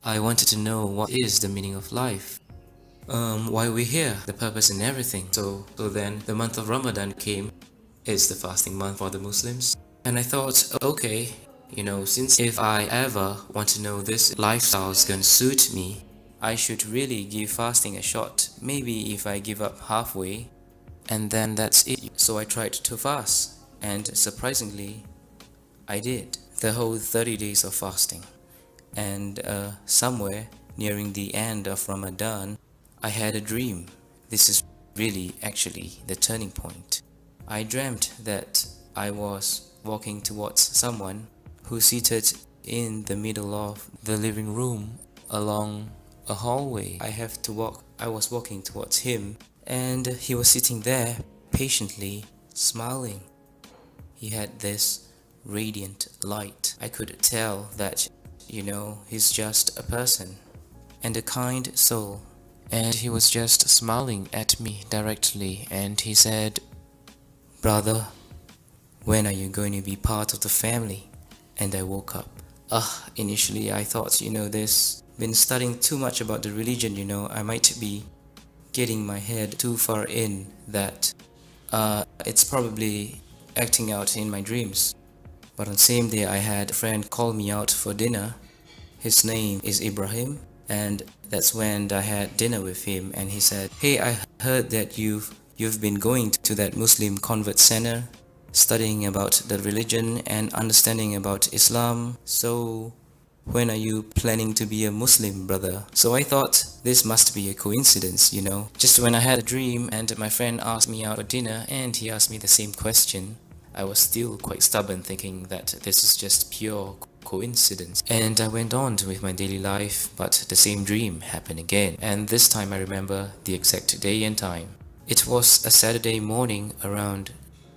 I wanted to know what is the meaning of life, why we're here, the purpose and everything. So then the month of Ramadan came. It's the fasting month for the Muslims. And I thought, okay, since if I ever want to know this lifestyle is gonna suit me, I should really give fasting a shot. Maybe if I give up halfway, and then that's it. So I tried to fast, and surprisingly, I did the whole 30 days of fasting. And somewhere nearing the end of Ramadan, I had a dream. This is really actually the turning point. I dreamt that I was walking towards someone who seated in the middle of the living room along a hallway. I was walking towards him, and he was sitting there patiently smiling. He had this radiant light. I could tell that, he's just a person and a kind soul. And he was just smiling at me directly, and he said, "Brother, when are you going to be part of the family?" And I woke up. Initially I thought, this been studying too much about the religion, I might be getting my head too far in that it's probably acting out in my dreams. But on the same day I had a friend call me out for dinner. His name is Ibrahim, and that's when I had dinner with him, and he said, "Hey, I heard that you've been going to that Muslim convert center, studying about the religion and understanding about Islam. So when are you planning to be a Muslim, brother?" So I thought this must be a coincidence, Just when I had a dream and my friend asked me out for dinner and he asked me the same question, I was still quite stubborn, thinking that this is just pure coincidence. And I went on with my daily life, but the same dream happened again. And this time I remember the exact day and time. It was a Saturday morning around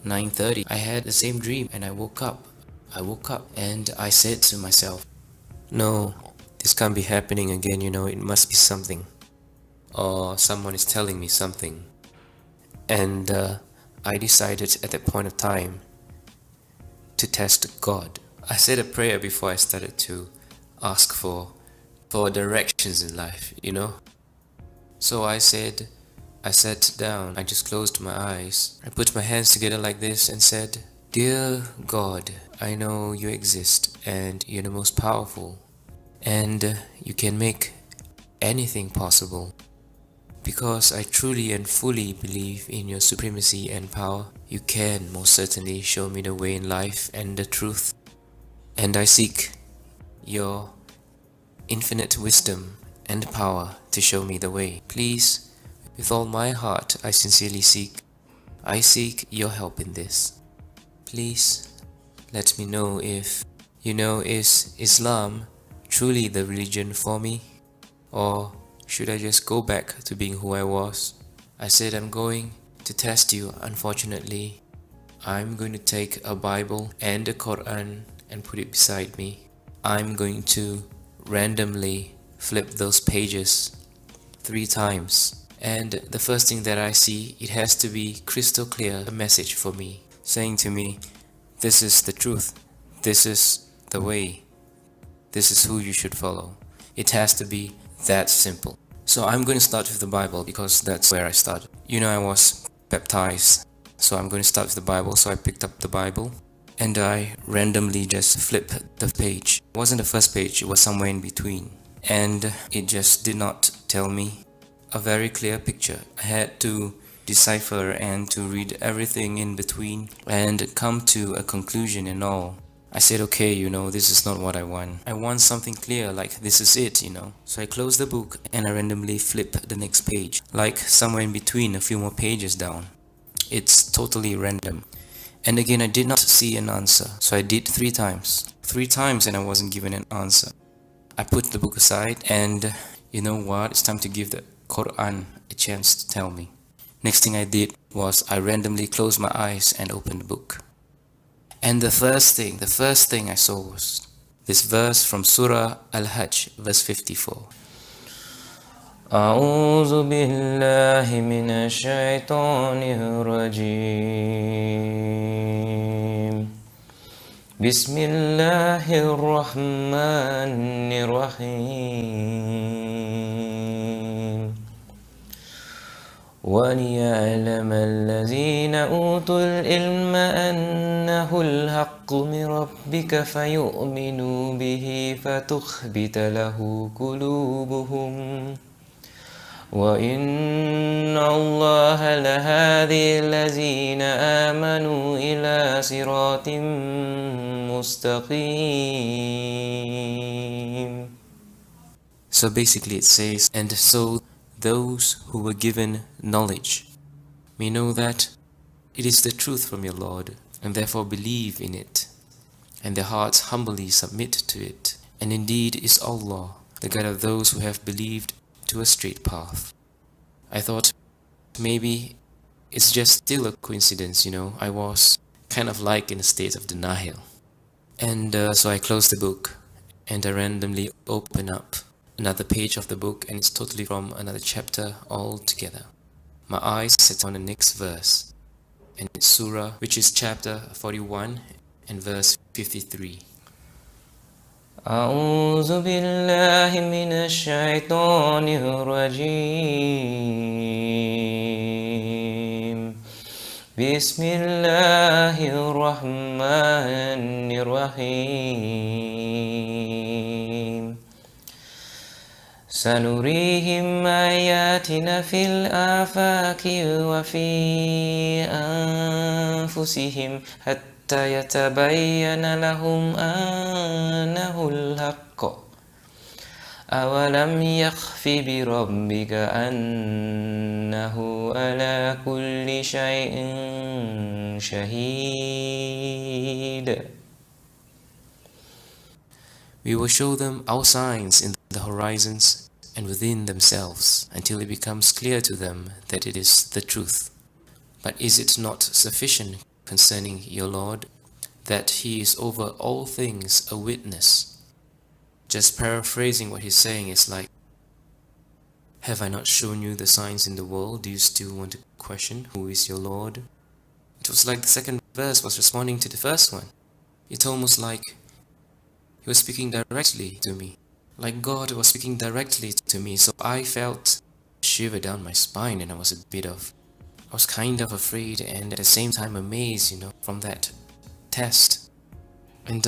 9:30. I had the same dream and I woke up. And I said to myself, "No, this can't be happening again, it must be something. Or someone is telling me something." And I decided at that point of time to test God. I said a prayer before I started to ask for directions in life, So I sat down, I just closed my eyes. I put my hands together like this and said, "Dear God, I know you exist and you're the most powerful, and you can make anything possible. Because I truly and fully believe in your supremacy and power, you can most certainly show me the way in life and the truth. And I seek your infinite wisdom and power to show me the way. Please, with all my heart, I sincerely seek your help in this. Please, let me know if, is Islam truly the religion for me? Or should I just go back to being who I was?" I said, "I'm going to test you. Unfortunately, I'm going to take a Bible and a Quran and put it beside me. I'm going to randomly flip those pages 3 times. And the first thing that I see, it has to be crystal clear, a message for me, saying to me, this is the truth, this is the way, this is who you should follow. It has to be that simple." So I'm going to start with the Bible because that's where I started. I was baptized, so I'm going to start with the Bible. So I picked up the Bible and I randomly just flipped the page. It wasn't the first page, it was somewhere in between. And it just did not tell me a very clear picture. I had to decipher and to read everything in between and come to a conclusion and all. I said, okay, this is not what I want. I want something clear, like this is it, So I closed the book and I randomly flip the next page, like somewhere in between, a few more pages down. It's totally random. And again, I did not see an answer. So I did 3 times. 3 times and I wasn't given an answer. I put the book aside and you know what? It's time to give the Quran a chance to tell me. Next thing I did was I randomly closed my eyes and opened the book. And the first thing I saw was this verse from Surah Al-Hajj, verse 54. أعوذ بالله من الشيطان الرجيم Bismillahirrahmanirrahim. وَلِيَعْلَمَ الَّذِينَ أُوتُوا الْعِلْمَ أَنَّهُ الْحَقُّ مِنْ رَبِّكَ فَيُؤْمِنُوا بِهِ فَتُخْبِتَ لَهُ قُلُوبُهُمْ وَإِنَّ اللَّهَ لَهَادِي الَّذِينَ آمَنُوا إِلَى صِرَاطٍ مُسْتَقِيمٍ. So basically it says, and so those who were given knowledge may know that it is the truth from your Lord, and therefore believe in it, and their hearts humbly submit to it. And indeed is Allah, the guide of those who have believed to a straight path. I thought maybe it's just still a coincidence, I was kind of like in a state of denial. And so I closed the book, and I randomly open up another page of the book, and it's totally from another chapter altogether. My eyes set on the next verse, and it's Surah, which is chapter 41 and verse 53. أعوذ بالله من الشيطان الرجيم بسم الله الرحمن الرحيم سنريهم آياتنا في الآفاق وفي أنفسهم حتى يتبين لهم أنه الحق أولم يخف بربك أنه على كل شيء شهيد. We will show them our signs in the horizons and within themselves until it becomes clear to them that it is the truth. But is it not sufficient concerning your Lord that He is over all things a witness? Just paraphrasing what he's saying is like, have I not shown you the signs in the world? Do you still want to question who is your Lord? It was like the second verse was responding to the first one. It's almost like He was speaking directly to me, like God was speaking directly to me. So I felt a shiver down my spine, and I was kind of afraid and at the same time amazed, from that test. And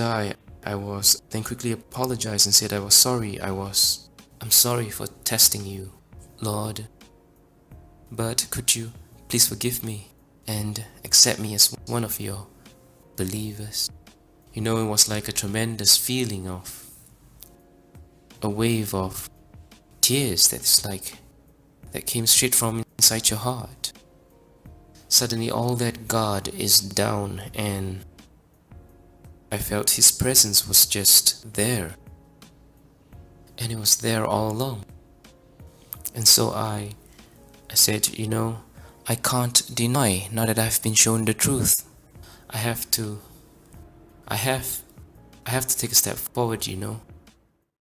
I was then quickly apologized and said I was sorry. I'm sorry for testing you, Lord. But could you please forgive me and accept me as one of your believers? It was like a tremendous feeling of a wave of tears that came straight from inside your heart. Suddenly all that guard is down, and I felt His presence was just there. And it was there all along. And so I said, I can't deny now that I've been shown the truth. I have to take a step forward,